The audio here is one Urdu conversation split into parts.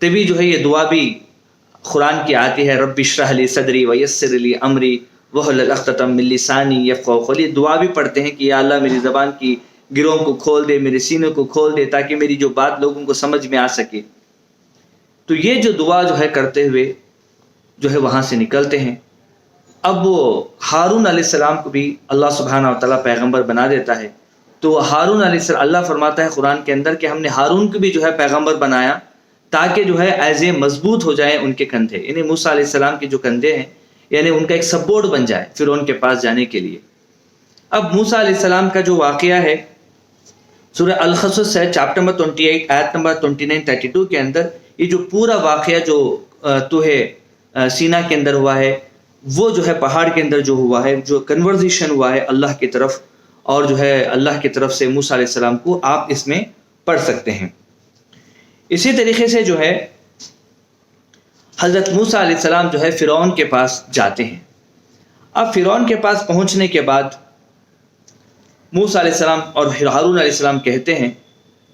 تبھی جو ہے یہ دعا بھی قرآن کی آتی ہے، رب اشرح لی صدری ویسر لی امری واحلل عقدۃ من لسانی یفقہوا قولی. دعا بھی پڑھتے ہیں کہ یا اللہ میری زبان کی گروں کو کھول دے، میرے سینوں کو کھول دے، تاکہ میری جو بات لوگوں کو سمجھ میں آ سکے. تو یہ جو دعا جو ہے کرتے ہوئے جو ہے وہاں سے نکلتے ہیں. اب وہ ہارون علیہ السلام کو بھی اللہ سبحانہ و تعالیٰ پیغمبر بنا دیتا ہے. تو ہارون علیہ السلام، اللہ فرماتا ہے قرآن کے اندر کہ ہم نے ہارون کو بھی جو ہے پیغمبر بنایا تاکہ جو ہے ایسے مضبوط ہو جائیں ان کے کندھے، یعنی موسیٰ علیہ السلام کے جو کندھے ہیں، یعنی ان کا ایک سپورٹ بن جائے فرعون کے پاس جانے کے لیے. اب موسیٰ علیہ السلام کا جو واقعہ ہے سورہ القصص ہے، چیپٹر نمبر 28 آیت نمبر 29-32 کے اندر، یہ جو پورا واقعہ جو توہ سینا کے اندر ہوا ہے، وہ جو ہے پہاڑ کے اندر جو ہوا ہے، جو کنورزیشن ہوا ہے اللہ کی طرف اور جو ہے اللہ کی طرف سے موسیٰ علیہ السلام کو، آپ اس میں پڑھ سکتے ہیں. اسی طریقے سے جو ہے حضرت موسیٰ علیہ السلام جو ہے فرعون کے پاس جاتے ہیں. اب فرعون کے پاس پہنچنے کے بعد موسیٰ علیہ السلام اور ہارون علیہ السلام کہتے ہیں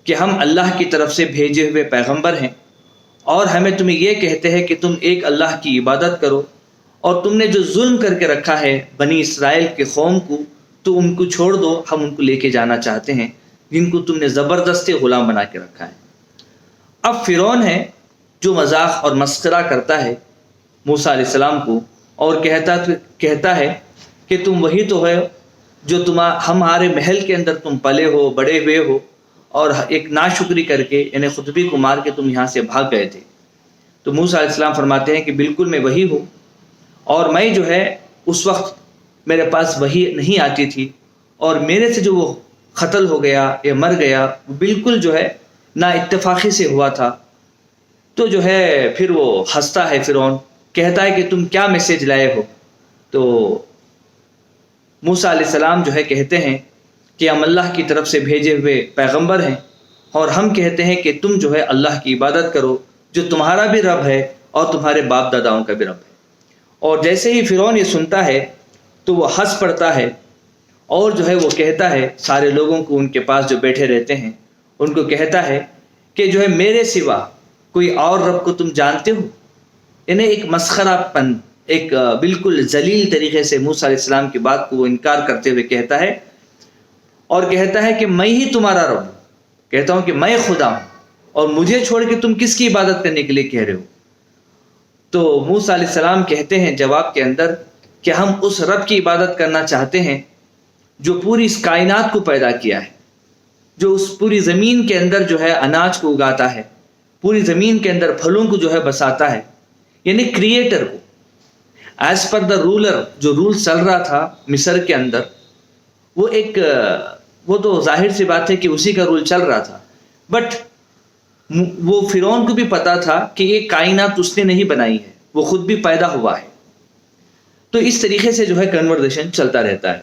کہ ہم اللہ کی طرف سے بھیجے ہوئے پیغمبر ہیں، اور ہمیں تمہیں یہ کہتے ہیں کہ تم ایک اللہ کی عبادت کرو، اور تم نے جو ظلم کر کے رکھا ہے بنی اسرائیل کے قوم کو، تو ان کو چھوڑ دو، ہم ان کو لے کے جانا چاہتے ہیں جن کو تم نے زبردستی غلام بنا کے رکھا ہے. اب فرعون ہے جو مذاق اور مسخرہ کرتا ہے موسیٰ علیہ السلام کو، اور کہتا ہے کہ تم وہی تو ہے جو ہمارے محل کے اندر تم پلے ہو، بڑے ہوئے ہو، اور ایک ناشکری کر کے یعنی خطبی کو مار کے تم یہاں سے بھاگ گئے تھے. تو موسیٰ علیہ السلام فرماتے ہیں کہ بالکل میں وہی ہوں، اور میں جو ہے اس وقت میرے پاس وہی نہیں آتی تھی، اور میرے سے جو وہ قتل ہو گیا یا مر گیا وہ بالکل جو ہے نا اتفاقی سے ہوا تھا. تو جو ہے پھر وہ ہنستا ہے فرعون، کہتا ہے کہ تم کیا میسج لائے ہو؟ تو موسیٰ علیہ السلام جو ہے کہتے ہیں کہ ہم اللہ کی طرف سے بھیجے ہوئے پیغمبر ہیں، اور ہم کہتے ہیں کہ تم جو ہے اللہ کی عبادت کرو جو تمہارا بھی رب ہے اور تمہارے باپ داداؤں کا بھی رب ہے. اور جیسے ہی فرعون یہ سنتا ہے تو وہ ہنس پڑتا ہے، اور جو ہے وہ کہتا ہے سارے لوگوں کو، ان کے پاس جو بیٹھے رہتے ہیں ان کو کہتا ہے کہ جو ہے میرے سوا کوئی اور رب کو تم جانتے ہو؟ یعنی ایک مسخرہ پن، ایک بالکل ذلیل طریقے سے موسیٰ علیہ السلام کی بات کو وہ انکار کرتے ہوئے کہتا ہے، اور کہتا ہے کہ میں ہی تمہارا رب ہوں، کہتا ہوں کہ میں خدا ہوں، اور مجھے چھوڑ کے تم کس کی عبادت کرنے کے لیے کہہ رہے ہو؟ تو موسیٰ علیہ السلام کہتے ہیں جواب کے اندر کہ ہم اس رب کی عبادت کرنا چاہتے ہیں جو پوری اس کائنات کو پیدا کیا ہے، جو اس پوری زمین کے اندر جو ہے اناج کو اگاتا ہے، پوری زمین کے اندر پھلوں کو جو ہے بساتا ہے، یعنی کریٹر کو. ایز پر دا رولر، جو رول چل رہا تھا مصر کے اندر، وہ تو ظاہر سی بات ہے کہ اسی کا رول چل رہا تھا، بٹ وہ فرعون کو بھی پتا تھا کہ یہ کائنات اس نے نہیں بنائی ہے، وہ خود بھی پیدا ہوا ہے. تو اس طریقے سے جو ہے کنورزیشن چلتا رہتا ہے.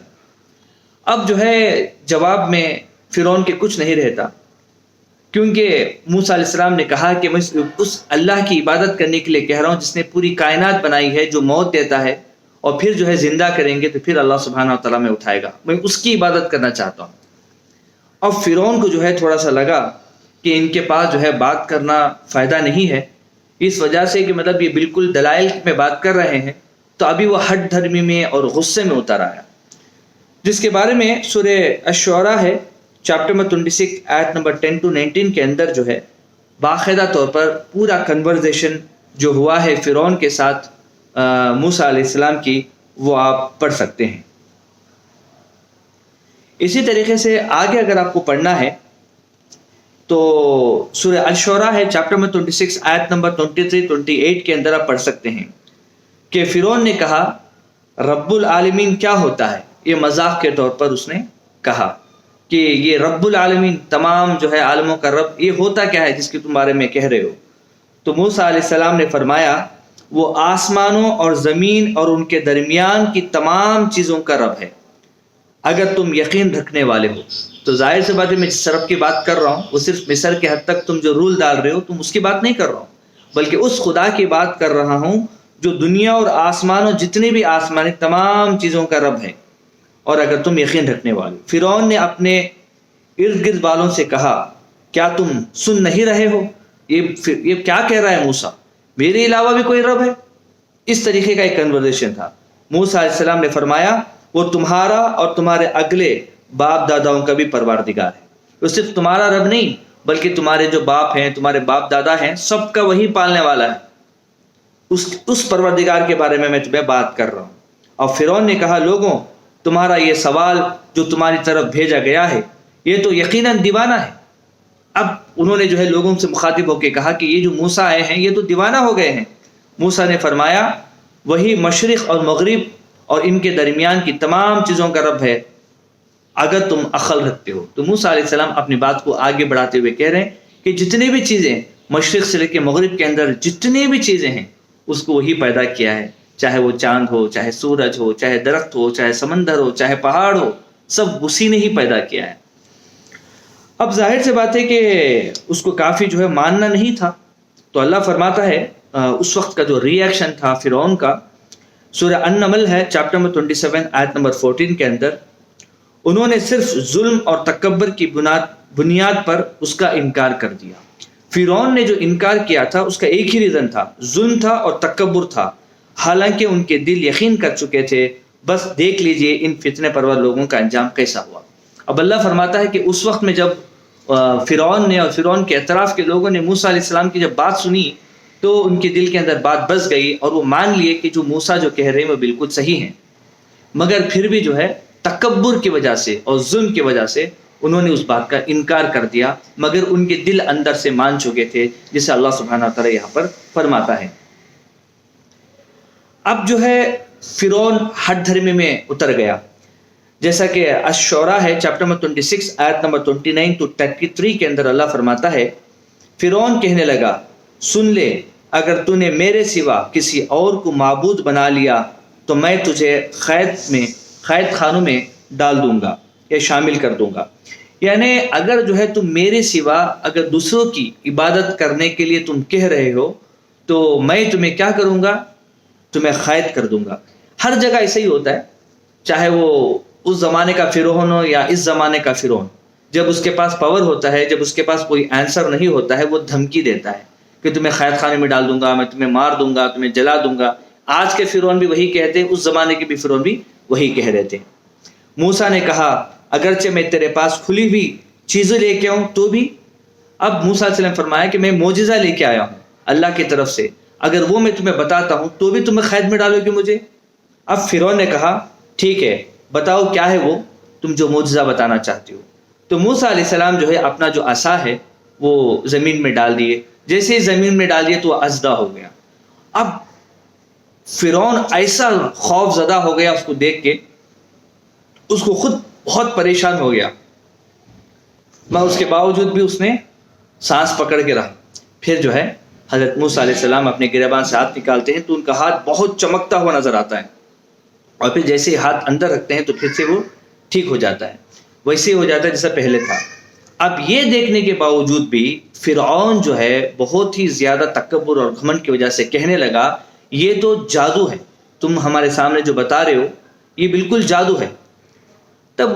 اب جو ہے جواب میں فرعون کے کچھ نہیں رہتا، کیونکہ موسیٰ علیہ السلام نے کہا کہ میں اس اللہ کی عبادت کرنے کے لیے کہہ رہا ہوں جس نے پوری کائنات بنائی ہے، جو موت دیتا ہے اور پھر جو ہے زندہ کریں گے تو پھر اللہ سبحانہ و تعالیٰ میں اٹھائے گا، میں اس کی عبادت کرنا چاہتا ہوں. اب فرعون کو جو ہے تھوڑا سا لگا کہ ان کے پاس جو ہے بات کرنا فائدہ نہیں ہے، اس وجہ سے کہ مطلب یہ بالکل دلائل میں بات کر رہے ہیں، تو ابھی وہ ہٹ دھرمی میں اور غصے میں اتر آیا، جس کے بارے میں سورہ الشعراء ہے، چیپٹر نمبر 26 آیت نمبر 10-19 کے اندر جو ہے باقاعدہ طور پر پورا کنورزیشن جو ہوا ہے فرعون کے ساتھ موسیٰ علیہ السلام کی، وہ آپ پڑھ سکتے ہیں. اسی طریقے سے آگے اگر آپ کو پڑھنا ہے تو سورہ الشعراء ہے، چیپٹر نمبر 26 آیت نمبر 23-28 کے اندر آپ پڑھ سکتے ہیں کہ فرعون نے کہا رب العالمین کیا ہوتا ہے؟ یہ مذاق کے طور پر اس نے کہا کہ یہ رب العالمین، تمام جو ہے عالموں کا رب، یہ ہوتا کیا ہے جس کے تم بارے میں کہہ رہے ہو؟ تو موسیٰ علیہ السلام نے فرمایا وہ آسمانوں اور زمین اور ان کے درمیان کی تمام چیزوں کا رب ہے، اگر تم یقین رکھنے والے ہو. تو ظاہر سی بات ہے میں جس رب کی بات کر رہا ہوں وہ صرف مصر کے حد تک تم جو رول ڈال رہے ہو تم اس کی بات نہیں کر رہا ہوں، بلکہ اس خدا کی بات کر رہا ہوں جو دنیا اور آسمانوں، جتنی بھی آسمانی تمام چیزوں کا رب ہے، اور اگر تم یقین رکھنے والے. فرعون نے اپنے ارد گرد والوں سے کہا کیا تم سن نہیں رہے ہو؟ یہ کیا کہہ رہا ہے موسیٰ، میرے علاوہ بھی کوئی رب ہے؟ اس طریقے کا ایک کنورزیشن تھا۔ موسیٰ علیہ السلام نے فرمایا وہ تمہارا اور تمہارے اگلے باپ داداؤں کا بھی پروردگار ہے، وہ صرف تمہارا رب نہیں بلکہ تمہارے جو باپ ہیں، تمہارے باپ دادا ہیں، سب کا وہی پالنے والا ہے۔ اس پروردگار کے بارے میں تمہیں بات کر رہا ہوں۔ اور فرعون نے کہا لوگوں تمہارا یہ سوال جو تمہاری طرف بھیجا گیا ہے یہ تو یقیناً دیوانہ ہے۔ اب انہوں نے جو ہے لوگوں سے مخاطب ہو کے کہا کہ یہ جو موسیٰ آئے ہیں یہ تو دیوانہ ہو گئے ہیں۔ موسیٰ نے فرمایا وہی مشرق اور مغرب اور ان کے درمیان کی تمام چیزوں کا رب ہے اگر تم عقل رکھتے ہو۔ تو موسیٰ علیہ السلام اپنی بات کو آگے بڑھاتے ہوئے کہہ رہے ہیں کہ جتنی بھی چیزیں مشرق سے لے کے مغرب کے اندر جتنی بھی چیزیں ہیں اس کو وہی پیدا کیا ہے، چاہے وہ چاند ہو، چاہے سورج ہو، چاہے درخت ہو، چاہے سمندر ہو، چاہے پہاڑ ہو، سب اسی نے ہی پیدا کیا ہے۔ اب ظاہر سے بات ہے کہ اس کو کافی جو ہے ماننا نہیں تھا، تو اللہ فرماتا ہے اس وقت کا جو ری ایکشن تھا فرعون کا، سورہ النمل ہے چیپٹر نمبر 27 آیت نمبر 14 کے اندر، انہوں نے صرف ظلم اور تکبر کی بنیاد پر اس کا انکار کر دیا۔ فرعون نے جو انکار کیا تھا اس کا ایک ہی ریزن تھا، ظلم تھا اور تکبر تھا، حالانکہ ان کے دل یقین کر چکے تھے۔ بس دیکھ لیجئے ان فتنے پرور لوگوں کا انجام کیسا ہوا۔ اب اللہ فرماتا ہے کہ اس وقت میں جب فرعون نے اور فرعون کے اطراف کے لوگوں نے موسیٰ علیہ السلام کی جب بات سنی تو ان کے دل کے اندر بات بس گئی اور وہ مان لیے کہ جو موسیٰ جو کہہ رہے ہیں وہ بالکل صحیح ہیں، مگر پھر بھی جو ہے تکبر کی وجہ سے اور ظلم کی وجہ سے انہوں نے اس بات کا انکار کر دیا، مگر ان کے دل اندر سے مان چکے تھے، جسے اللہ سبحانہ وتعالی یہاں پر فرماتا ہے۔ اب جو ہے فرعون ہٹ دھرمی میں اتر گیا، جیسا کہ الشعراء ہے چیپٹر نمبر 26 آیت نمبر 29 to 33 کے اندر اللہ فرماتا ہے فرعون کہنے لگا سن لے اگر تو نے میرے سوا کسی اور کو معبود بنا لیا تو میں تجھے قید خانوں میں ڈال دوں گا یا شامل کر دوں گا۔ یعنی اگر جو ہے تم میرے سوا اگر دوسروں کی عبادت کرنے کے لیے تم کہہ رہے ہو تو میں تمہیں کیا کروں گا، تمہیں قید کر دوں گا۔ ہر جگہ ایسا ہی ہوتا ہے، چاہے وہ اس زمانے کا فرعون ہو یا اس زمانے کا فرعون، جب اس کے پاس پاور ہوتا ہے، جب اس کے پاس کوئی آنسر نہیں ہوتا ہے، وہ دھمکی دیتا ہے کہ تمہیں قید خانے میں ڈال دوں گا، میں تمہیں مار دوں گا، تمہیں جلا دوں گا۔ آج کے فرعون بھی وہی کہتے ہیں، اس زمانے کے بھی فرعون بھی وہی کہہ رہے تھے۔ موسیٰ نے کہا اگرچہ میں تیرے پاس کھلی ہوئی چیزیں لے کے آؤں تو بھی، اب موسیٰ علیہ السلام فرمایا کہ میں معجزہ لے کے آیا ہوں اللہ کی طرف سے، اگر وہ میں تمہیں بتاتا ہوں تو بھی تمہیں قید میں ڈالو گے مجھے۔ اب فرعون نے کہا ٹھیک ہے بتاؤ کیا ہے وہ تم جو معجزہ بتانا چاہتے ہو۔ تو موسیٰ علیہ السلام جو ہے اپنا جو عصا ہے وہ زمین میں ڈال دیے، جیسے ہی زمین میں ڈال دیے تو وہ اژدھا ہو گیا۔ اب فرعون ایسا خوف زدہ ہو گیا اس کو دیکھ کے، اس کو خود بہت پریشان ہو گیا، مگر اس کے باوجود بھی اس نے سانس پکڑ کے رہا۔ پھر جو ہے حضرت موسیٰ علیہ السلام اپنے گریبان سے ہاتھ نکالتے ہیں تو ان کا ہاتھ بہت چمکتا ہوا نظر آتا ہے، اور پھر جیسے ہی ہاتھ اندر رکھتے ہیں تو پھر سے وہ ٹھیک ہو جاتا ہے، ویسے ہی ہو جاتا ہے جیسا پہلے تھا۔ اب یہ دیکھنے کے باوجود بھی فرعون جو ہے بہت ہی زیادہ تکبر اور گھمنڈ کی وجہ سے کہنے لگا یہ تو جادو ہے، تم ہمارے سامنے جو بتا رہے ہو یہ بالکل جادو ہے۔ تب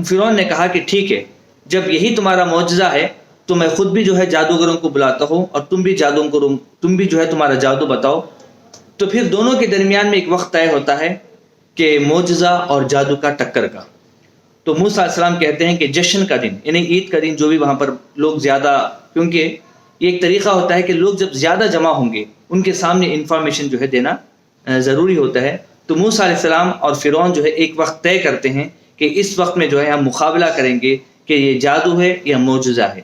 فرعون نے کہا کہ ٹھیک ہے جب یہی تمہارا معجزہ ہے تو میں خود بھی جو ہے جادوگروں کو بلاتا ہوں اور تم بھی جو ہے تمہارا جادو بتاؤ۔ تو پھر دونوں کے درمیان میں ایک وقت طے ہوتا ہے کہ معجزہ اور جادو کا ٹکر کا۔ تو موسیٰ علیہ السلام کہتے ہیں کہ جشن کا دن یعنی عید کا دن جو بھی وہاں پر لوگ زیادہ، کیونکہ یہ ایک طریقہ ہوتا ہے کہ لوگ جب زیادہ جمع ہوں گے ان کے سامنے انفارمیشن جو ہے دینا ضروری ہوتا ہے، تو موسیٰ علیہ السلام اور فرعون جو ہے ایک وقت طے کرتے ہیں کہ اس وقت میں جو ہے ہم مقابلہ کریں گے کہ یہ جادو ہے یا معجزہ ہے۔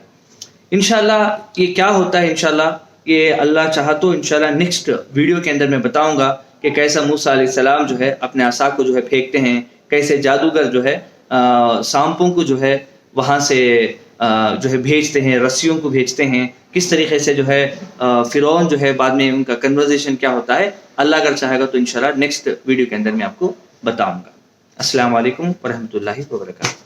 انشاءاللہ یہ کیا ہوتا ہے انشاءاللہ یہ اللہ چاہا تو انشاءاللہ نیکسٹ ویڈیو کے اندر میں بتاؤں گا کہ کیسا موسیٰ علیہ السلام جو ہے اپنے عصا کو جو ہے پھینکتے ہیں، کیسے جادوگر جو ہے سانپوں کو جو ہے وہاں سے جو ہے بھیجتے ہیں، رسیوں کو بھیجتے ہیں، کس طریقے سے جو ہے فرعون جو ہے بعد میں ان کا کنورزیشن کیا ہوتا ہے، اللہ اگر چاہے گا تو انشاءاللہ نیکسٹ ویڈیو کے اندر میں آپ کو بتاؤں گا۔ السلام علیکم ورحمۃ اللہ وبرکاتہ۔